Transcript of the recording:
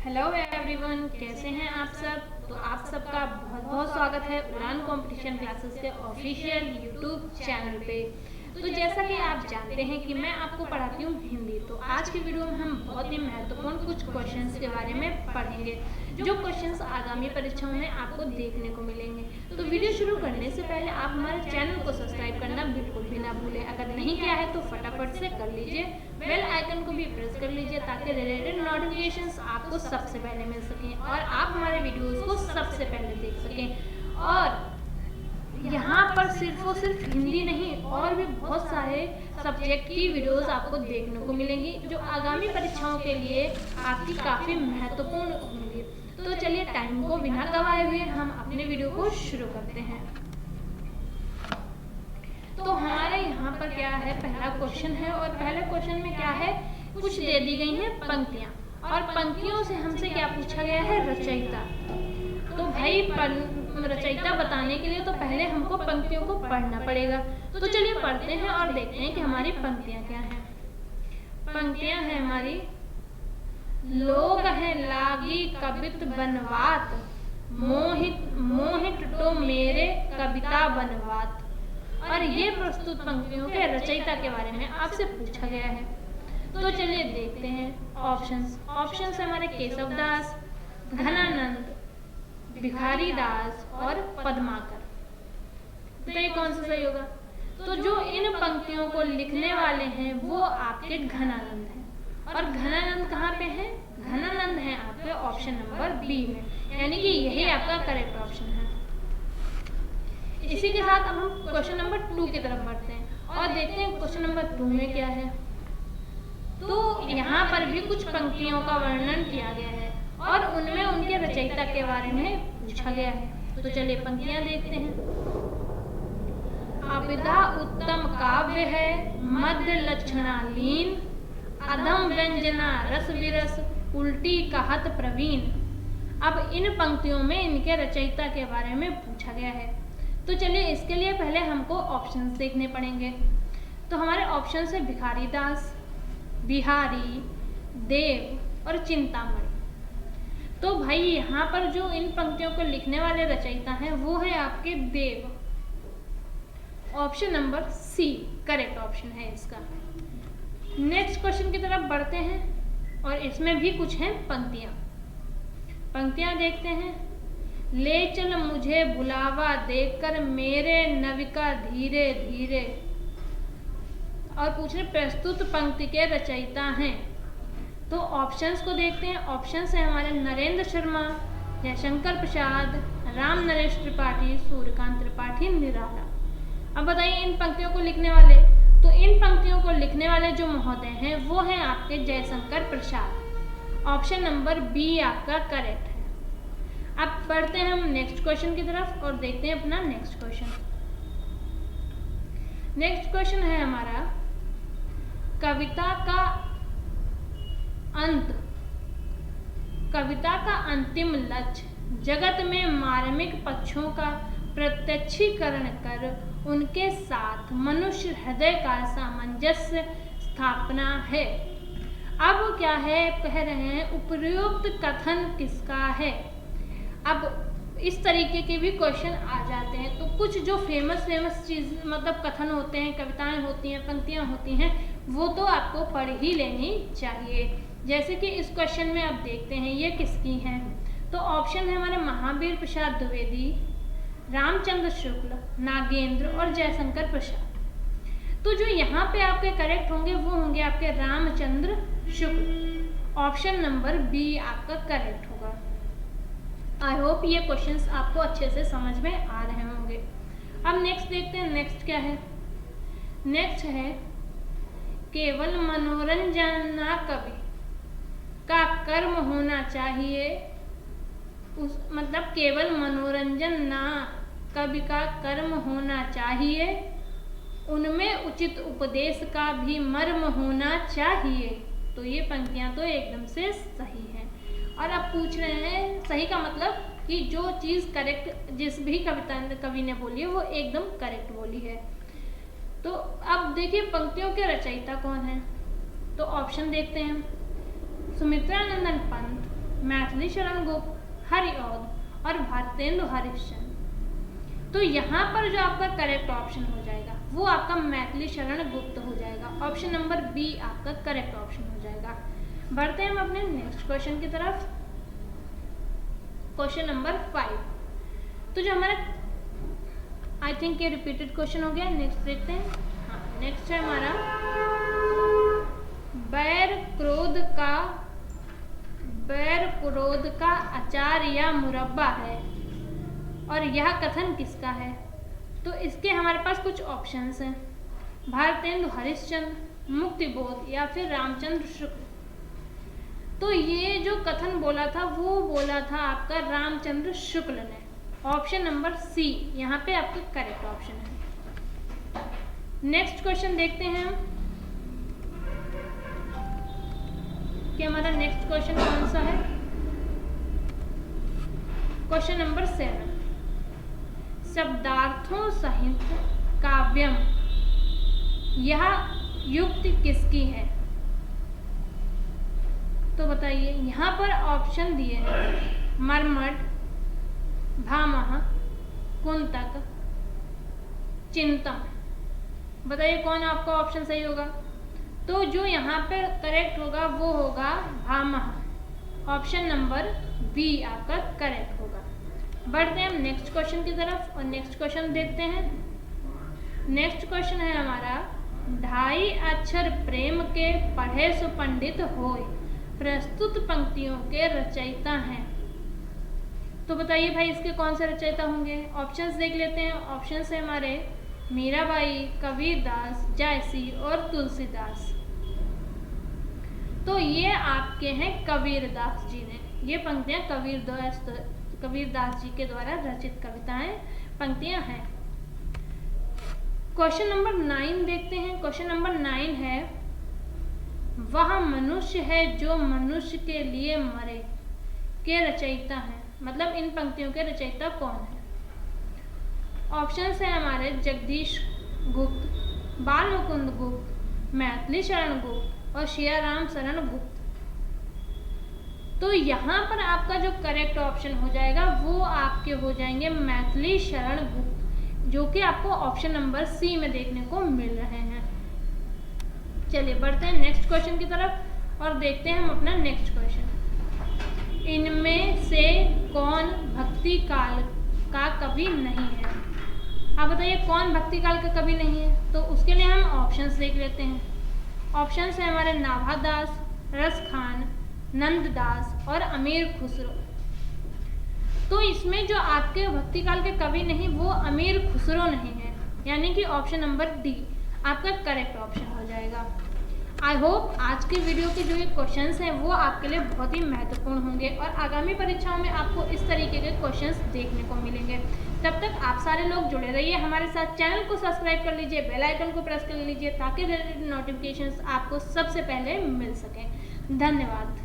Hello everyone, कैसे हैं आप सब। तो आप सबका बहुत बहुत स्वागत है उड़ान कंपटीशन क्लासेस के ऑफिशियल यूट्यूब चैनल पे। तो जैसा कि आप जानते हैं कि मैं आपको पढ़ाती हूँ हिंदी। तो आज की वीडियो में हम बहुत ही महत्वपूर्ण कुछ क्वेश्चंस के बारे में पढ़ेंगे, जो क्वेश्चंस आगामी परीक्षाओं में आपको देखने को मिलेंगे। तो वीडियो शुरू करने से पहले आप हमारे चैनल को सब्सक्राइब करना बिल्कुल भी ना भूलें। अगर नहीं किया है तो फटाफट से कर लीजिए, बेल आइकन को भी प्रेस कर लीजिए ताकि रिलेटेड नोटिफिकेशंस आपको सबसे पहले मिल सकें और आप हमारे वीडियोस को सबसे पहले देख सकें। और यहाँ पर सिर्फ और सिर्फ हिंदी नहीं, और भी बहुत सारे सब्जेक्ट की वीडियोस आपको देखने को मिलेंगी जो आगामी परीक्षाओं के लिए आपकी काफ़ी महत्वपूर्ण होंगी। तो चलिए टाइम को बिना गवाए हुए हम अपने वीडियो को शुरू करते हैं। तो हमारे यहाँ पर क्या है, पहला क्वेश्चन है और पहले क्वेश्चन में क्या है, कुछ दे दी गई हैं पंक्तियाँ और पंक्तियों से हमसे क्या पूछा गया है, रचयिता। तो भाई रचयिता बताने के लिए तो पहले हमको पंक्तियों को पढ़ना पड़ेगा। तो चलिए पढ़ते हैं और देखते हैं कि हमारी पंक्तियाँ क्या हैं। पंक्तियाँ हैं हमारी, लोग हैं लागी कवित बनवात, मोहित मोहित तो मेरे कविता बनवात। और ये प्रस्तुत पंक्तियों के रचयिता के बारे में आपसे पूछा गया है। तो चलिए देखते हैं ऑप्शंस हमारे केशवदास, घनानंद, भिखारी दास और पद्माकर। तो ये कौन सा सही होगा? तो जो इन पंक्तियों को लिखने वाले हैं वो आपके घनानंद हैं। और घनानंद कहाँ पे हैं? घनानंद हैं आपके ऑप्शन नंबर बी में, यानी कि यही आपका करेक्ट ऑप्शन है। इसी के साथ अब हम क्वेश्चन नंबर 2 की तरफ बढ़ते हैं और देखते हैं क्वेश्चन नंबर 2 में क्या है। तो यहाँ पर भी कुछ पंक्तियों का वर्णन किया गया है और उनमें उनके रचयिता के बारे में पूछा गया है। तो चलिए पंक्तियाँ देखते हैं। अभिधा उत्तम काव्य है, मध्य लक्षणालीन, अधम व्यंजना रस विरस, उल्टी कहत प्रवीण। अब इन पंक्तियों में इनके रचयिता के बारे में पूछा गया है। तो चलिए इसके लिए पहले हमको ऑप्शंस देखने पड़ेंगे। तो हमारे ऑप्शन है भिखारी दास, बिहारी, देव और चिंतामणि। तो भाई यहाँ पर जो इन पंक्तियों को लिखने वाले रचयिता हैं वो है आपके देव। Option number C correct option है इसका। नेक्स्ट क्वेश्चन की तरफ बढ़ते हैं और इसमें भी कुछ हैं पंक्तियां देखते हैं। ले चल मुझे बुलावा देकर मेरे नविका धीरे धीरे। और पूछ रहे प्रस्तुत पंक्ति के रचयिता हैं। तो ऑप्शंस को देखते हैं। ऑप्शंस है हमारे नरेंद्र शर्मा, जयशंकर प्रसाद, राम नरेश त्रिपाठी, सूर्यकांत त्रिपाठी, निराला। अब बताइए इन पंक्तियों को लिखने वाले। तो इन पंक्तियों को लिखने वाले जो महोदय हैं वो हैं आपके Jaishankar Prasad. Option number B आपका करेक्ट है। अब बढ़ते हैं हम नेक्स्ट क्वेश्चन की तरफ और देखते हैं अपना नेक्स्ट क्वेश्चन। नेक्स्ट क्वेश्चन है हमारा, कविता का अंतिम लक्ष्य जगत में मार्मिक पक्षों का प्रत्यक्षीकरण कर उनके साथ मनुष्य हृदय का सामंजस्य स्थापना है। अब क्या है, कह रहे हैं उपयुक्त कथन किसका है। अब इस तरीके के भी क्वेश्चन आ जाते हैं। तो कुछ जो फेमस चीज मतलब कथन होते हैं, कविताएं होती हैं, पंक्तियां होती हैं, वो तो आपको पढ़ ही लेनी चाहिए। जैसे कि इस क्वेश्चन में आप देखते हैं ये किसकी हैं। तो ऑप्शन है हमारे महावीर प्रसाद द्विवेदी, रामचंद्र शुक्ल, नागेंद्र और जयशंकर प्रसाद। तो जो यहाँ पे आपके करेक्ट होंगे वो होंगे आपके Ramchandra Shukla. Option number B आपका करेक्ट होगा। आई होप ये क्वेश्चंस आपको अच्छे से समझ में आ रहे होंगे। अब नेक्स्ट देखते हैं। नेक्स्ट क्या है? नेक्स्ट है केवल मनोरंजन ना कवि का कर्म होना चाहिए। मतलब केवल मनोरंजन ना कवि का कर्म होना चाहिए, उनमें उचित उपदेश का भी मर्म होना चाहिए। तो ये पंक्तियां तो एकदम से सही हैं। और अब पूछ रहे हैं सही का मतलब कि जो चीज़ करेक्ट जिस भी कवि ने बोली है वो एकदम करेक्ट बोली है। तो अब देखिए पंक्तियों के रचयिता कौन है। तो ऑप्शन देखते हैं। सुमित्रानंदन पंत, मैथिली शरण गुप्त, हरिऔध और भारतेंदु हरिश्चंद्र। तो यहाँ पर जो आपका करेक्ट ऑप्शन हो जाएगा वो आपका मैथिली शरण गुप्त हो जाएगा। ऑप्शन नंबर बी आपका करेक्ट ऑप्शन हो जाएगा। बढ़ते हैं हम अपने नेक्स्ट क्वेश्चन की तरफ। Question number 5। तो जो हमारा आई थिंक ये रिपीटेड क्वेश्चन हो गया। नेक्स्ट देखते हैं। हाँ, नेक्स्ट है हमारा बैर क्रोध का अचार या मुरब्बा है और यह कथन किसका है। तो इसके हमारे पास कुछ ऑप्शंस हैं, भारतेंदु हरिश्चंद्र, मुक्तिबोध या फिर रामचंद्र शुक्ल। तो ये जो कथन बोला था वो बोला था आपका रामचंद्र शुक्ल ने। ऑप्शन नंबर सी यहाँ पे आपका करेक्ट ऑप्शन है। नेक्स्ट क्वेश्चन देखते हैं हम कि हमारा नेक्स्ट क्वेश्चन कौन सा है। Question number 7। शब्दार्थों सहित काव्यम यह युक्ति किसकी है। तो बताइए, यहाँ पर ऑप्शन दिए हैं मर्मट, भामह, कुंतक, चिंतम। बताइए कौन आपका ऑप्शन सही होगा। तो जो यहाँ पे करेक्ट होगा वो होगा भामह। ऑप्शन नंबर बी आपका करेक्ट होगा। बढ़ते हैं हम नेक्स्ट क्वेश्चन की तरफ और नेक्स्ट क्वेश्चन देखते हैं। नेक्स्ट क्वेश्चन है हमारा ढाई अक्षर प्रेम के पढ़े सो पंडित होय, प्रस्तुत पंक्तियों के रचयिता हैं। तो बताइए भाई इसके कौन से रचयिता होंगे। ऑप्शंस देख लेते हैं। ऑप्शंस है हमारे मीराबाई, कबीरदास, जायसी और तुलसीदास। तो ये आपके हैं कबीरदास जी ने। ये पंक्तियां कबीरदास जी के द्वारा रचित कविताएं पंक्तियां हैं। क्वेश्चन नंबर 9 देखते हैं। क्वेश्चन नंबर 9 है वह मनुष्य है जो मनुष्य के लिए मरे के रचयिता हैं। मतलब इन पंक्तियों के रचयिता कौन है। ऑप्शंस है हमारे जगदीश गुप्त, बाल मुकुंद गुप्त, मैथिली शरण गुप्त और सियाराम शरण गुप्त। तो यहाँ पर आपका जो करेक्ट ऑप्शन हो जाएगा वो आपके हो जाएंगे मैथिली शरण गुप्त, जो कि आपको ऑप्शन नंबर सी में देखने को मिल रहे हैं। चलिए बढ़ते हैं नेक्स्ट क्वेश्चन की तरफ और देखते हैं हम अपना नेक्स्ट क्वेश्चन। इनमें से कौन भक्ति काल का कवि नहीं है। आप बताइए कौन भक्ति काल का कवि नहीं है। तो उसके लिए हम ऑप्शंस देख लेते हैं। ऑप्शंस है हमारे नाभादास, रसखान, नंददास और अमीर खुसरो। तो इसमें जो आपके भक्ति काल के कवि नहीं वो अमीर खुसरो नहीं है, यानी कि ऑप्शन नंबर डी आपका करेक्ट ऑप्शन हो जाएगा। आई होप आज के वीडियो के जो ये क्वेश्चंस हैं वो आपके लिए बहुत ही महत्वपूर्ण होंगे और आगामी परीक्षाओं में आपको इस तरीके के क्वेश्चंस देखने को मिलेंगे। तब तक आप सारे लोग जुड़े रहिए हमारे साथ। चैनल को सब्सक्राइब कर लीजिए, बेल आइकन को प्रेस कर लीजिए ताकि रिलेटेड नोटिफिकेशंस आपको सबसे पहले मिल सकें। धन्यवाद।